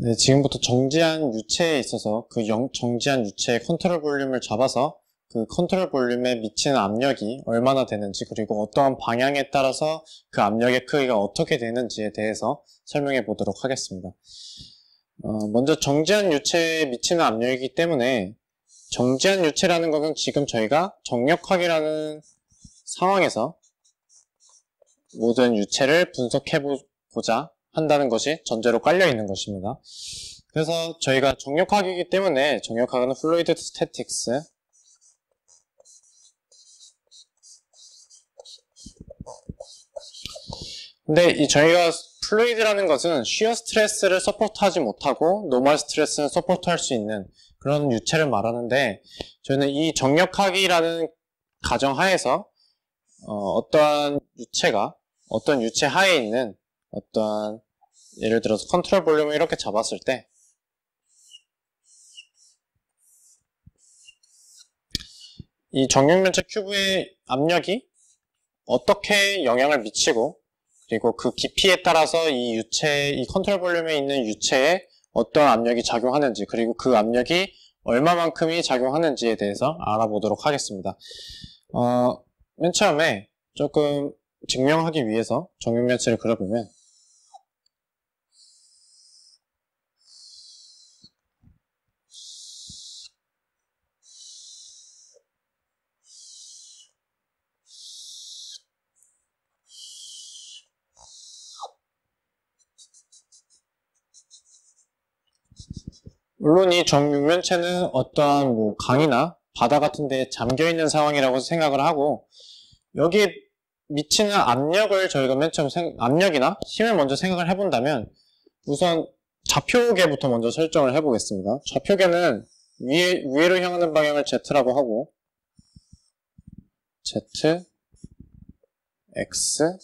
네, 지금부터 정지한 유체에 있어서 그 정지한 유체의 컨트롤 볼륨을 잡아서 그 컨트롤 볼륨에 미치는 압력이 얼마나 되는지, 그리고 어떠한 방향에 따라서 그 압력의 크기가 어떻게 되는지에 대해서 설명해 보도록 하겠습니다. 먼저 정지한 유체에 미치는 압력이기 때문에, 정지한 유체라는 것은 지금 저희가 정력학이라는 상황에서 모든 유체를 분석해보고자 한다는 것이 전제로 깔려 있는 것입니다. 그래서 저희가 정력학이기 때문에, 정력학은 플루이드 스태틱스, 근데 이 저희가 플루이드라는 것은 쉬어 스트레스를 서포트하지 못하고 노멀 스트레스는 서포트할 수 있는 그런 유체를 말하는데, 저희는 이 정력학이라는 가정하에서 어떠한 유체가 어떤 유체 하에 있는 어떠한, 예를 들어서 컨트롤 볼륨을 이렇게 잡았을 때 이 정육면체 큐브의 압력이 어떻게 영향을 미치고, 그리고 그 깊이에 따라서 이 유체, 이 컨트롤 볼륨에 있는 유체에 어떤 압력이 작용하는지, 그리고 그 압력이 얼마만큼이 작용하는지에 대해서 알아보도록 하겠습니다. 맨 처음에 조금 증명하기 위해서 정육면체를 그려보면, 물론 이 정육면체는 어떠한 강이나 바다 같은 데에 잠겨있는 상황이라고 생각을 하고, 여기에 미치는 압력을 저희가 맨 처음 압력이나 힘을 먼저 생각을 해본다면, 우선 좌표계부터 먼저 설정을 해보겠습니다. 좌표계는 위로 향하는 방향을 Z라고 하고, Z, X,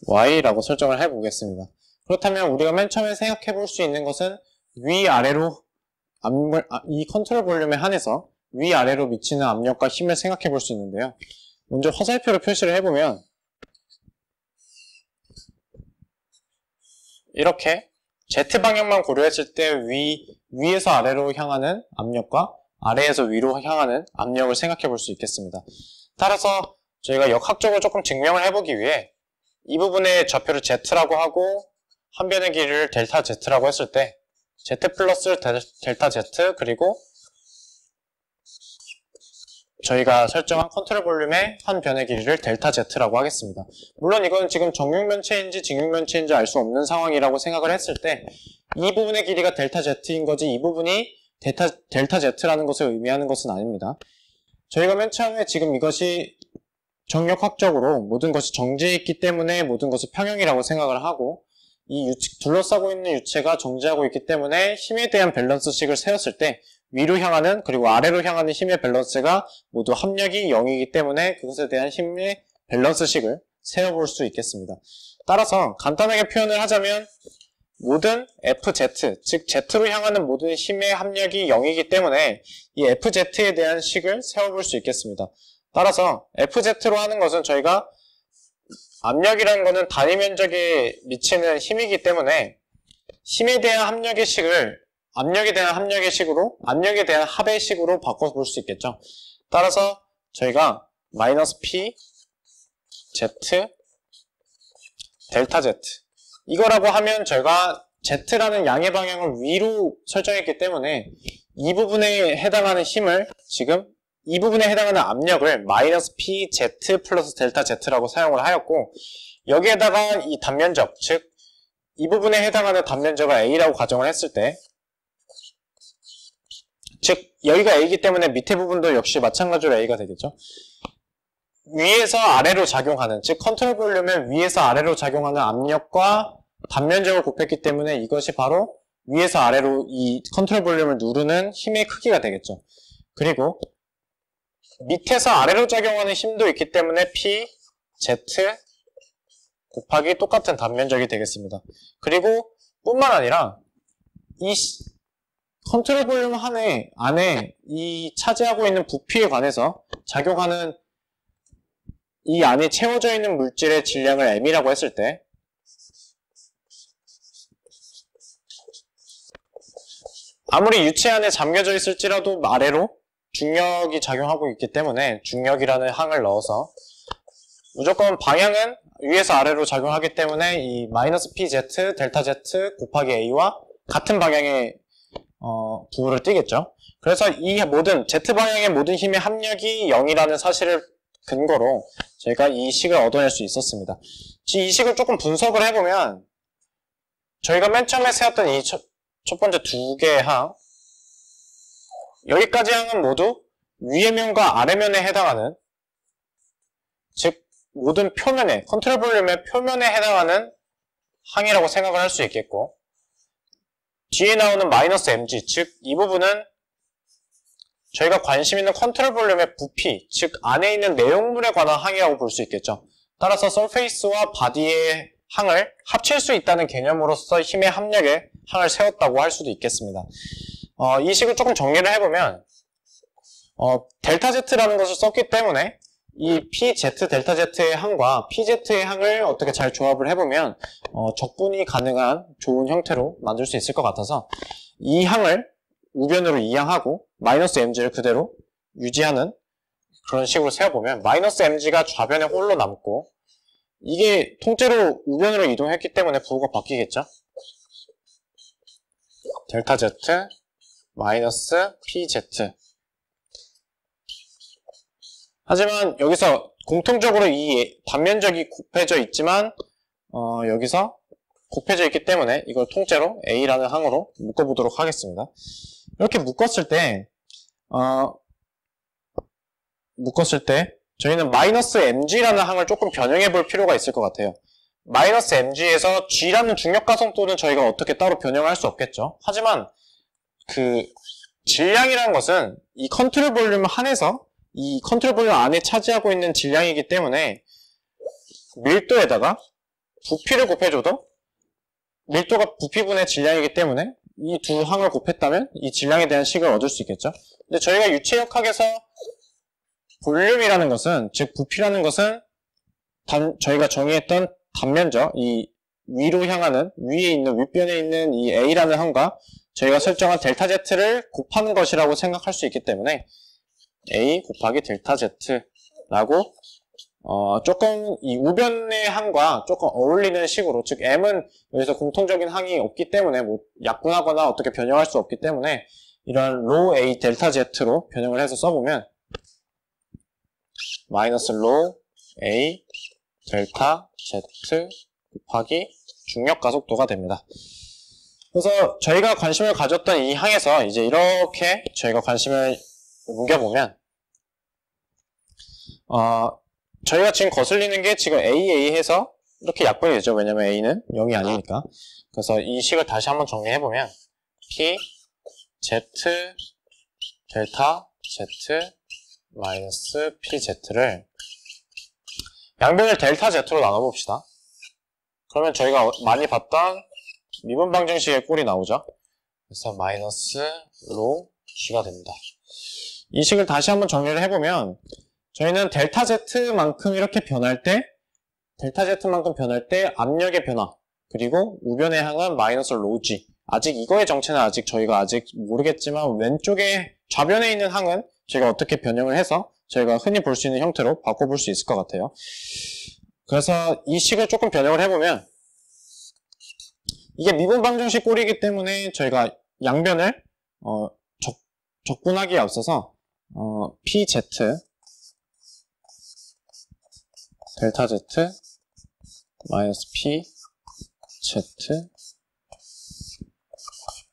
Y라고 설정을 해보겠습니다. 그렇다면 우리가 맨 처음에 생각해 볼 수 있는 것은 위아래로 이 컨트롤 볼륨에 한해서 위아래로 미치는 압력과 힘을 생각해 볼 수 있는데요. 먼저 화살표로 표시를 해보면 이렇게 Z방향만 고려했을 때 위에서 아래로 향하는 압력과 아래에서 위로 향하는 압력을 생각해 볼 수 있겠습니다. 따라서 저희가 역학적으로 조금 증명을 해보기 위해 이 부분의 좌표를 Z라고 하고 한 변의 길이를 델타 Z라고 했을 때 Z 플러스 델타 Z, 그리고 저희가 설정한 컨트롤 볼륨의 한 변의 길이를 델타 Z라고 하겠습니다. 물론 이건 지금 정육면체인지 직육면체인지 알 수 없는 상황이라고 생각을 했을 때 이 부분의 길이가 델타 Z인 거지, 이 부분이 델타 Z라는 것을 의미하는 것은 아닙니다. 저희가 맨 처음에 지금 이것이 정력학적으로 모든 것이 정지해 있기 때문에 모든 것을 평형이라고 생각을 하고, 이 둘러싸고 있는 유체가 정지하고 있기 때문에 힘에 대한 밸런스식을 세웠을 때 위로 향하는 그리고 아래로 향하는 힘의 밸런스가 모두 합력이 0이기 때문에 그것에 대한 힘의 밸런스식을 세워볼 수 있겠습니다. 따라서 간단하게 표현을 하자면 모든 FZ, 즉 Z로 향하는 모든 힘의 합력이 0이기 때문에 이 FZ에 대한 식을 세워볼 수 있겠습니다. 따라서 FZ로 하는 것은 저희가 압력이라는 것은 단위 면적에 미치는 힘이기 때문에 힘에 대한 합력의 식을 압력에 대한 합력의 식으로, 압력에 대한 합의 식으로 바꿔볼 수 있겠죠. 따라서 저희가 마이너스 P, Z, 델타 Z 이거라고 하면 저희가 Z라는 양의 방향을 위로 설정했기 때문에 이 부분에 해당하는 힘을 지금 이 부분에 해당하는 압력을 마이너스 P, Z 플러스 델타 Z라고 사용을 하였고, 여기에다가 이 단면적, 즉 이 부분에 해당하는 단면적을 A라고 가정을 했을 때, 즉 여기가 A이기 때문에 밑에 부분도 역시 마찬가지로 A가 되겠죠. 위에서 아래로 작용하는, 즉 컨트롤 볼륨은 위에서 아래로 작용하는 압력과 단면적을 곱했기 때문에 이것이 바로 위에서 아래로 이 컨트롤 볼륨을 누르는 힘의 크기가 되겠죠. 그리고 밑에서 아래로 작용하는 힘도 있기 때문에 P, Z 곱하기 똑같은 단면적이 되겠습니다. 그리고 뿐만 아니라 이 컨트롤 볼륨 안에 이 차지하고 있는 부피에 관해서 작용하는 이 안에 채워져 있는 물질의 질량을 M이라고 했을 때 아무리 유체 안에 잠겨져 있을지라도 아래로 중력이 작용하고 있기 때문에 중력이라는 항을 넣어서 무조건 방향은 위에서 아래로 작용하기 때문에 이 마이너스 pz 델타 z 곱하기 a와 같은 방향의 부호를 띠겠죠. 그래서 이 모든 z방향의 모든 힘의 합력이 0이라는 사실을 근거로 제가 이 식을 얻어낼 수 있었습니다. 이 식을 조금 분석을 해보면 저희가 맨 처음에 세웠던 이 첫 번째 두 개의 항, 여기까지 항은 모두 위의 면과 아래 면에 해당하는, 즉 모든 표면에, 컨트롤 볼륨의 표면에 해당하는 항이라고 생각을 할 수 있겠고, 뒤에 나오는 마이너스 mg, 즉 이 부분은 저희가 관심 있는 컨트롤 볼륨의 부피, 즉 안에 있는 내용물에 관한 항이라고 볼 수 있겠죠. 따라서 서페이스와 바디의 항을 합칠 수 있다는 개념으로서 힘의 합력에 항을 세웠다고 할 수도 있겠습니다. 이 식을 조금 정리를 해보면 델타 Z라는 것을 썼기 때문에 이 PZ 델타 Z의 항과 PZ의 항을 어떻게 잘 조합을 해보면 적분이 가능한 좋은 형태로 만들 수 있을 것 같아서 이 항을 우변으로 이항하고 마이너스 mg를 그대로 유지하는 그런 식으로 세워보면 마이너스 mg가 좌변에 홀로 남고 이게 통째로 우변으로 이동했기 때문에 부호가 바뀌겠죠? 델타 Z 마이너스 PZ. 하지만 여기서 공통적으로 이 단면적이 곱해져 있지만 여기서 곱해져 있기 때문에 이걸 통째로 A라는 항으로 묶어보도록 하겠습니다. 이렇게 묶었을 때 저희는 마이너스 mg라는 항을 조금 변형해 볼 필요가 있을 것 같아요. 마이너스 mg에서 g라는 중력 가속도는 저희가 어떻게 따로 변형할 수 없겠죠. 하지만 그 질량이라는 것은 이 컨트롤 볼륨을 한해서 이 컨트롤 볼륨 안에 차지하고 있는 질량이기 때문에 밀도에다가 부피를 곱해줘도 밀도가 부피분의 질량이기 때문에 이 두 항을 곱했다면 이 질량에 대한 식을 얻을 수 있겠죠. 근데 저희가 유체역학에서 볼륨이라는 것은, 즉 부피라는 것은 저희가 정의했던 단면적, 이 위로 향하는, 위에 있는, 윗변에 있는 이 A라는 항과 저희가 설정한 델타 Z를 곱하는 것이라고 생각할 수 있기 때문에 A 곱하기 델타 Z라고 조금 이 우변의 항과 조금 어울리는 식으로, 즉 M은 여기서 공통적인 항이 없기 때문에 뭐 약분하거나 어떻게 변형할 수 없기 때문에 이런 로 A 델타 Z로 변형을 해서 써보면 마이너스 로 A 델타 Z 곱하기 중력 가속도가 됩니다. 그래서 저희가 관심을 가졌던 이 항에서 이제 이렇게 저희가 관심을 옮겨보면 저희가 지금 거슬리는 게 지금 AA 해서 이렇게 약분이 되죠. 왜냐면 A는 0이 아니니까. 그래서 이 식을 다시 한번 정리해보면 P Z 델타 Z 마이너스 PZ를 양변을 델타 Z로 나눠봅시다. 그러면 저희가 많이 봤던 미분 방정식의 꼴이 나오죠. 그래서 마이너스 로 G가 됩니다. 이 식을 다시 한번 정리를 해보면 저희는 델타 Z만큼 이렇게 변할 때 압력의 변화, 그리고 우변의 항은 마이너스 로 G. 아직 이거의 정체는 저희가 모르겠지만 왼쪽에 좌변에 있는 항은 제가 어떻게 변형을 해서 저희가 흔히 볼 수 있는 형태로 바꿔볼 수 있을 것 같아요. 그래서 이 식을 조금 변형을 해보면 이게 미분 방정식 꼴이기 때문에 저희가 양변을 적분하기에 앞서서 PZ 델타 Z 마이너스 PZ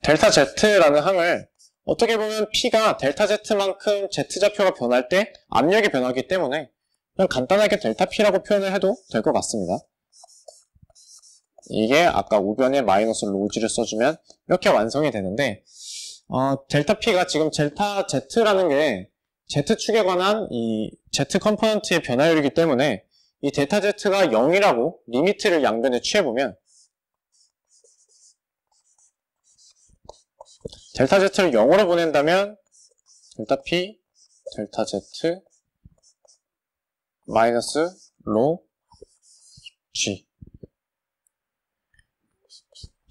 델타 Z라는 항을 어떻게 보면 P가 델타 Z만큼 Z좌표가 변할 때 압력이 변하기 때문에 그냥 간단하게 델타 P라고 표현을 해도 될 것 같습니다. 이게 아까 우변에 마이너스 로지를 써주면 이렇게 완성이 되는데 델타 P가 지금 델타 Z라는 게 Z축에 관한 이 Z 컴포넌트의 변화율이기 때문에 이 델타 Z가 0이라고 리미트를 양변에 취해보면 델타 Z를 0으로 보낸다면 델타 P, 델타 Z 마이너스 로 G.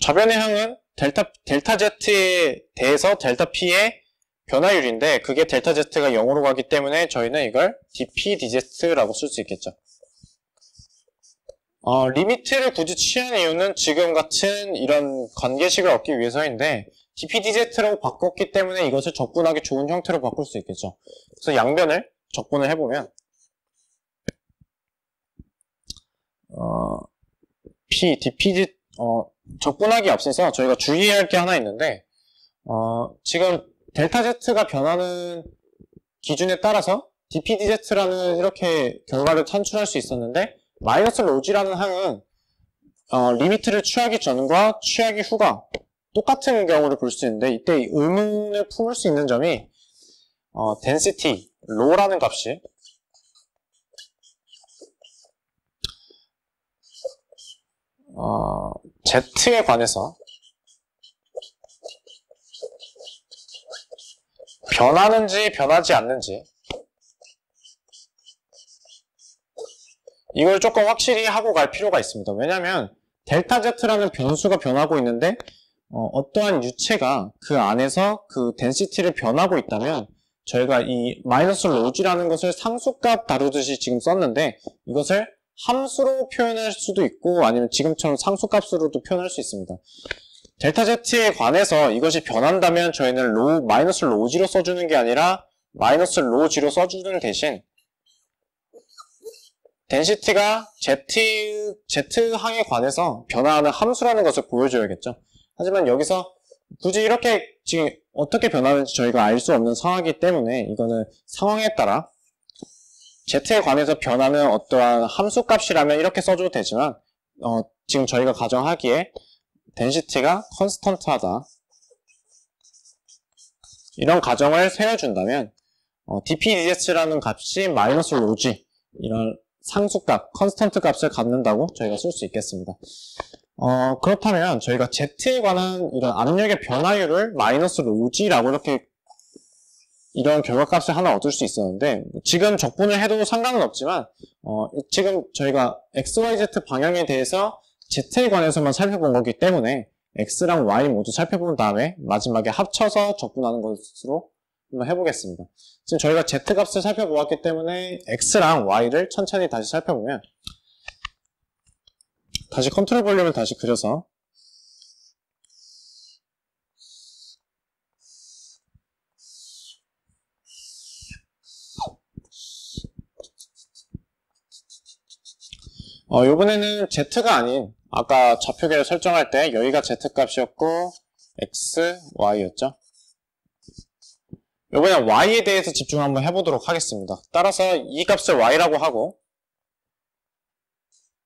좌변의 항은 델타 Z에 대해서 델타 P의 변화율인데 그게 델타 Z가 0으로 가기 때문에 저희는 이걸 dP dZ라고 쓸 수 있겠죠. 리미트를 굳이 취한 이유는 지금 같은 이런 관계식을 얻기 위해서인데 dP dZ라고 바꿨기 때문에 이것을 적분하기 좋은 형태로 바꿀 수 있겠죠. 그래서 양변을 적분을 해보면 dP 적분하기 앞서서 저희가 주의해야 할 게 하나 있는데 지금 델타 Z가 변하는 기준에 따라서 dP dZ라는 이렇게 결과를 산출할 수 있었는데 마이너스 로지라는 항은 리미트를 취하기 전과 취하기 후가 똑같은 경우를 볼 수 있는데 이때 의문을 품을 수 있는 점이 density, rho라는 값이 Z에 관해서 변하는지 변하지 않는지 이걸 조금 확실히 하고 갈 필요가 있습니다. 왜냐하면 델타 Z라는 변수가 변하고 있는데 어떠한 유체가 그 안에서 그 덴시티를 변하고 있다면 저희가 이 마이너스 로지라는 것을 상수값 다루듯이 지금 썼는데 이것을 함수로 표현할 수도 있고 아니면 지금처럼 상수값으로도 표현할 수 있습니다. 델타 Z에 관해서 이것이 변한다면 저희는 마이너스 로지로 써주는 게 아니라 마이너스 로지로 써주는 대신 덴시티가 Z항에 관해서 변화하는 함수라는 것을 보여줘야겠죠. 하지만 여기서 굳이 이렇게 지금 어떻게 변하는지 저희가 알 수 없는 상황이기 때문에 이거는 상황에 따라 Z에 관해서 변하는 어떠한 함수값이라면 이렇게 써줘도 되지만 지금 저희가 가정하기에 덴시티가 컨스턴트하다 이런 가정을 세워준다면 dP dZ라는 값이 마이너스 로지 이런 상수값, 컨스턴트 값을 갖는다고 저희가 쓸 수 있겠습니다. 그렇다면 저희가 Z에 관한 이런 압력의 변화율을 마이너스 로지라고 이렇게 이런 결과값을 하나 얻을 수 있었는데 지금 적분을 해도 상관은 없지만 지금 저희가 XYZ 방향에 대해서 Z에 관해서만 살펴본 거기 때문에 X랑 Y 모두 살펴본 다음에 마지막에 합쳐서 적분하는 것으로 한번 해보겠습니다. 지금 저희가 Z값을 살펴보았기 때문에 X랑 Y를 천천히 다시 살펴보면 다시 컨트롤 볼륨을 다시 그려서 요번에는 Z가 아닌 아까 좌표계를 설정할 때 여기가 Z값이었고 X, Y였죠. 요번엔 Y에 대해서 집중 한번 해보도록 하겠습니다. 따라서 이 값을 Y라고 하고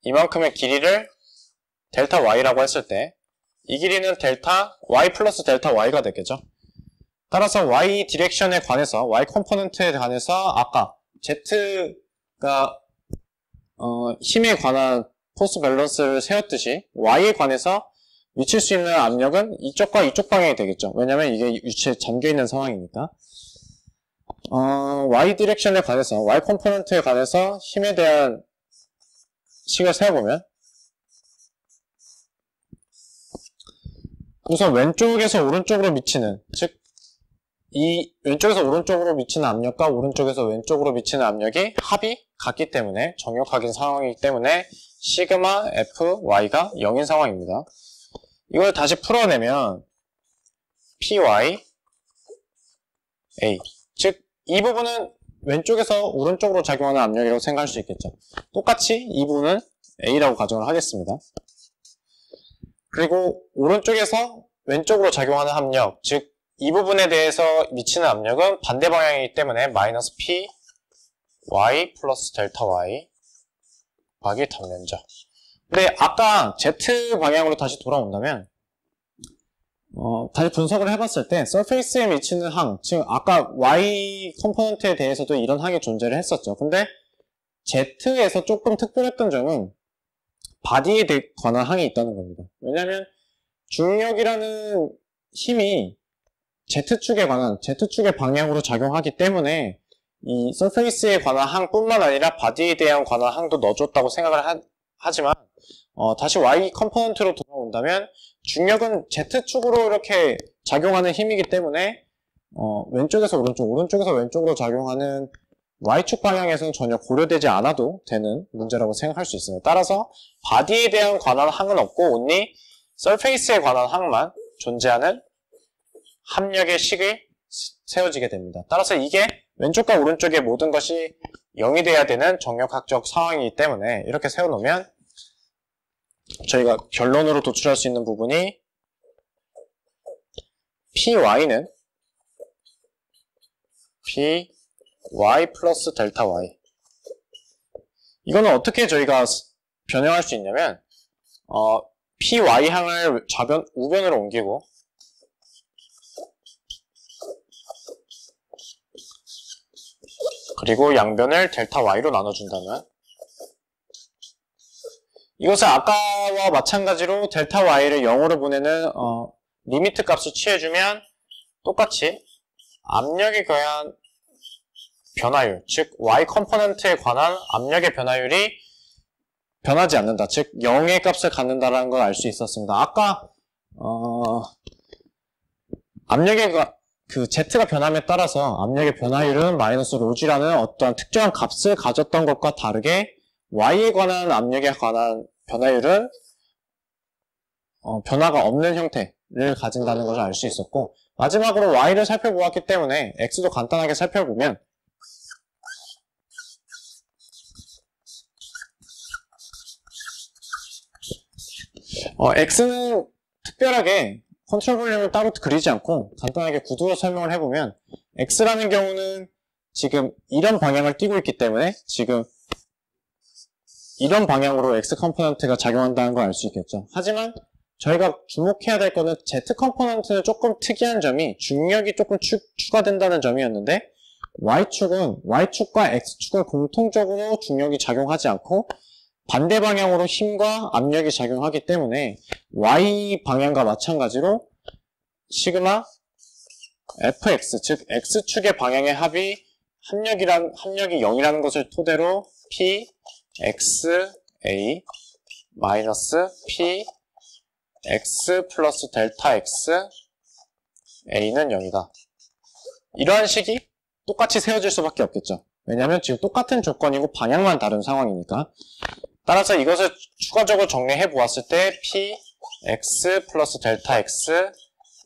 이만큼의 길이를 델타 Y라고 했을 때 이 길이는 델타 Y 플러스 델타 Y가 되겠죠. 따라서 Y 디렉션에 관해서 Y 컴포넌트에 관해서 아까 Z가 힘에 관한 포스 밸런스를 세웠듯이 Y에 관해서 미칠 수 있는 압력은 이쪽과 이쪽 방향이 되겠죠. 왜냐면 이게 유체에 잠겨있는 상황이니까. Y 디렉션에 관해서 Y 컴포넌트에 관해서 힘에 대한 식을 세워보면 우선 왼쪽에서 오른쪽으로 미치는 즉 이 왼쪽에서 오른쪽으로 미치는 압력과 오른쪽에서 왼쪽으로 미치는 압력이 합이 같기 때문에 정역학인 상황이기 때문에 시그마 FY가 0인 상황입니다. 이걸 다시 풀어내면 PY A 즉 이 부분은 왼쪽에서 오른쪽으로 작용하는 압력이라고 생각할 수 있겠죠. 똑같이 이 부분은 A라고 가정을 하겠습니다. 그리고 오른쪽에서 왼쪽으로 작용하는 압력 즉 이 부분에 대해서 미치는 압력은 반대 방향이기 때문에 마이너스 P Y 플러스 델타 Y 곱하기 단면적. 근데 아까 Z 방향으로 다시 돌아온다면 다시 분석을 해봤을 때 서페이스에 미치는 항, 즉 아까 Y 컴포넌트에 대해서도 이런 항이 존재를 했었죠. 근데 Z에서 조금 특별했던 점은 바디에 관한 항이 있다는 겁니다. 왜냐하면 중력이라는 힘이 Z축에 관한, Z축의 방향으로 작용하기 때문에 이 서페이스에 관한 항뿐만 아니라 바디에 대한 관한 항도 넣어줬다고 생각을 하지만 다시 Y 컴포넌트로 돌아온다면 중력은 Z축으로 이렇게 작용하는 힘이기 때문에 왼쪽에서 오른쪽, 오른쪽에서 왼쪽으로 작용하는 Y축 방향에서는 전혀 고려되지 않아도 되는 문제라고 생각할 수 있어요. 따라서 바디에 대한 관한 항은 없고 only 서페이스에 관한 항만 존재하는 합력의 식을 세워지게 됩니다. 따라서 이게 왼쪽과 오른쪽의 모든 것이 0이 돼야 되는 정력학적 상황이기 때문에 이렇게 세워놓으면 저희가 결론으로 도출할 수 있는 부분이 PY는 PY 플러스 델타 Y. 이거는 어떻게 저희가 변형할 수 있냐면 PY항을 우변으로 옮기고 그리고 양변을 델타 Y로 나눠준다면 이것을 아까와 마찬가지로 델타 Y를 0으로 보내는 리미트 값을 취해주면 똑같이 압력에 관한 변화율, 즉 Y 컴포넌트에 관한 압력의 변화율이 변하지 않는다. 즉 0의 값을 갖는다라는 걸 알 수 있었습니다. 아까 압력의 Z가 변함에 따라서 압력의 변화율은 마이너스 로지라는 어떠한 특정한 값을 가졌던 것과 다르게 Y에 관한 압력에 관한 변화율은 변화가 없는 형태를 가진다는 것을 알 수 있었고 마지막으로 Y를 살펴보았기 때문에 X도 간단하게 살펴보면 X는 특별하게 컨트롤 볼륨을 따로 그리지 않고 간단하게 구두로 설명을 해보면 X라는 경우는 지금 이런 방향을 띄고 있기 때문에 지금 이런 방향으로 X 컴포넌트가 작용한다는 걸 알 수 있겠죠. 하지만 저희가 주목해야 될 거는 Z 컴포넌트는 조금 특이한 점이 중력이 조금 추가된다는 점이었는데 Y축과 X축은 공통적으로 중력이 작용하지 않고 반대 방향으로 힘과 압력이 작용하기 때문에 Y 방향과 마찬가지로 시그마 fx, 즉 X축의 방향의 합이 합력이 0이라는 것을 토대로 pxa 마이너스 px 플러스 델타 x a는 0이다. 이러한 식이 똑같이 세워질 수밖에 없겠죠. 왜냐하면 지금 똑같은 조건이고 방향만 다른 상황이니까. 따라서 이것을 추가적으로 정리해 보았을 때 px 플러스 델타 x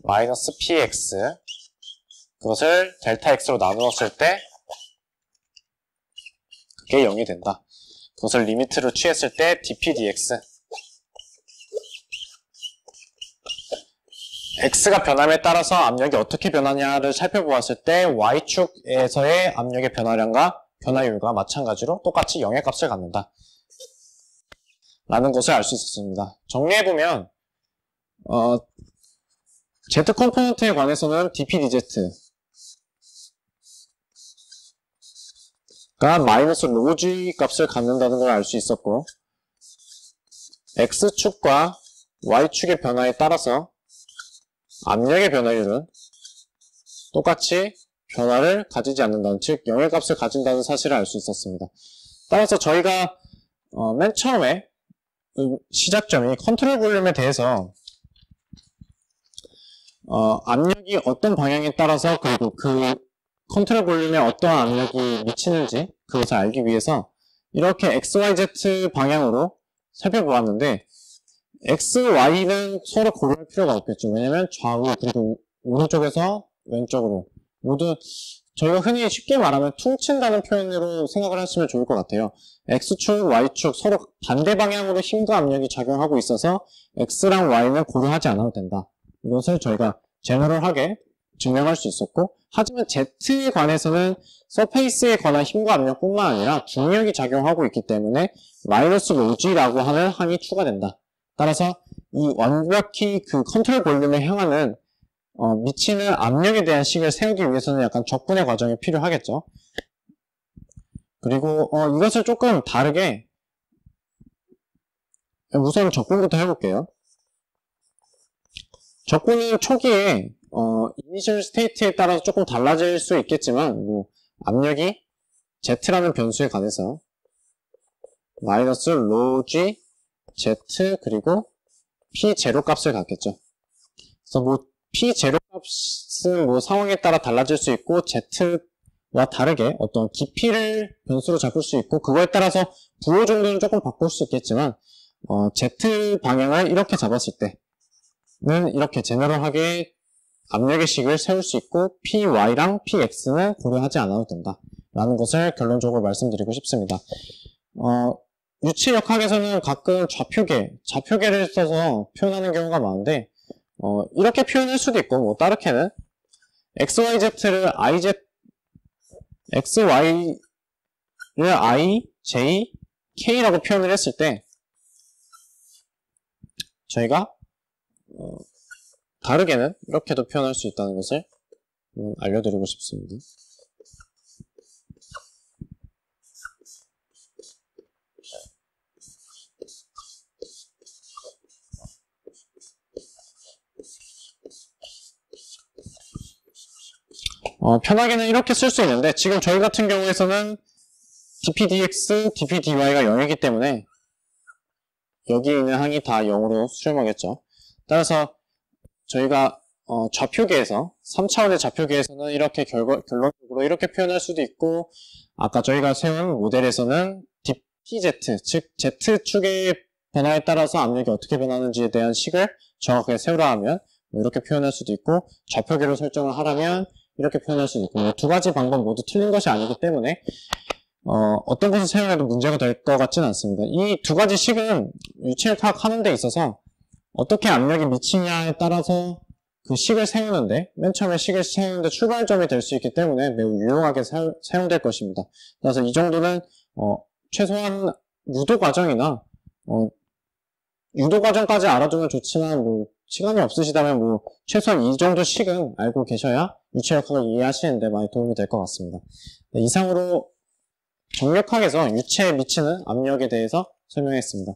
마이너스 px 그것을 델타 x로 나누었을 때 그게 0이 된다. 그것을 리미트로 취했을 때 dp dx x가 변함에 따라서 압력이 어떻게 변하냐를 살펴보았을 때 y축에서의 압력의 변화량과 변화율과 마찬가지로 똑같이 0의 값을 갖는다 라는 것을 알 수 있었습니다. 정리해보면 Z 컴포넌트에 관해서는 dp dz가 마이너스 로g 값을 갖는다는 걸 알 수 있었고 x축과 y축의 변화에 따라서 압력의 변화율은 똑같이 변화를 가지지 않는다는, 즉 0의 값을 가진다는 사실을 알 수 있었습니다. 따라서 저희가 맨 처음에 시작점이 컨트롤 볼륨에 대해서 압력이 어떤 방향에 따라서 그리고 그 컨트롤 볼륨에 어떠한 압력이 미치는지 그것을 알기 위해서 이렇게 XYZ 방향으로 살펴보았는데 X, Y는 서로 고려할 필요가 없겠죠. 왜냐면 좌우 그리고 오른쪽에서 왼쪽으로 모두 저희가 흔히 쉽게 말하면 퉁친다는 표현으로 생각을 하시면 좋을 것 같아요. X축, Y축 서로 반대 방향으로 힘과 압력이 작용하고 있어서 X랑 Y는 고려하지 않아도 된다. 이것을 저희가 제너럴하게 증명할 수 있었고 하지만 Z에 관해서는 서페이스에 관한 힘과 압력뿐만 아니라 중력이 작용하고 있기 때문에 마이너스 로지라고 하는 항이 추가된다. 따라서 이 완벽히 그 컨트롤 볼륨에 향하는 미치는 압력에 대한 식을 세우기 위해서는 약간 적분의 과정이 필요하겠죠. 그리고 이것을 조금 다르게 우선 적분부터 해볼게요. 적분은 초기에 이니셜 스테이트에 따라서 조금 달라질 수 있겠지만 뭐 압력이 Z라는 변수에 관해서 마이너스 로g Z 그리고 P0 값을 갖겠죠. 그래서 뭐 P0 값은 뭐 상황에 따라 달라질 수 있고 Z와 다르게 어떤 깊이를 변수로 잡을 수 있고 그거에 따라서 부호 정도는 조금 바꿀 수 있겠지만 Z 방향을 이렇게 잡았을 때는 이렇게 제너럴하게 압력의 식을 세울 수 있고 PY랑 PX는 고려하지 않아도 된다 라는 것을 결론적으로 말씀드리고 싶습니다. 유체역학에서는 가끔 좌표계를 써서 표현하는 경우가 많은데 이렇게 표현할 수도 있고 뭐 다르게는 XYZ를 XY를 I, J, K라고 표현을 했을 때 저희가 다르게는 이렇게도 표현할 수 있다는 것을 알려드리고 싶습니다. 편하게는 이렇게 쓸 수 있는데 지금 저희 같은 경우에서는 dpdx, dpdy가 0이기 때문에 여기 있는 항이 다 0으로 수렴하겠죠. 따라서 저희가 좌표계에서 3차원의 좌표계에서는 이렇게 결론적으로 이렇게 표현할 수도 있고 아까 저희가 세운 모델에서는 dpz, 즉 z축의 변화에 따라서 압력이 어떻게 변하는지에 대한 식을 정확하게 세우라 하면 뭐 이렇게 표현할 수도 있고 좌표계로 설정을 하라면 이렇게 표현할 수도 있고 두 가지 방법 모두 틀린 것이 아니기 때문에 어떤 것을 사용해도 문제가 될 것 같지는 않습니다. 이 두 가지 식은 유체역학 하는 데 있어서 어떻게 압력이 미치냐에 따라서 그 식을 세우는데 맨 처음에 식을 세우는데 출발점이 될 수 있기 때문에 매우 유용하게 사용될 것입니다. 그래서 이 정도는 최소한 유도 과정이나 유도 과정까지 알아두면 좋지만 뭐 시간이 없으시다면 뭐 최소한 이 정도 식은 알고 계셔야 유체역학을 이해하시는데 많이 도움이 될 것 같습니다. 네, 이상으로 정력학에서 유체에 미치는 압력에 대해서 설명했습니다.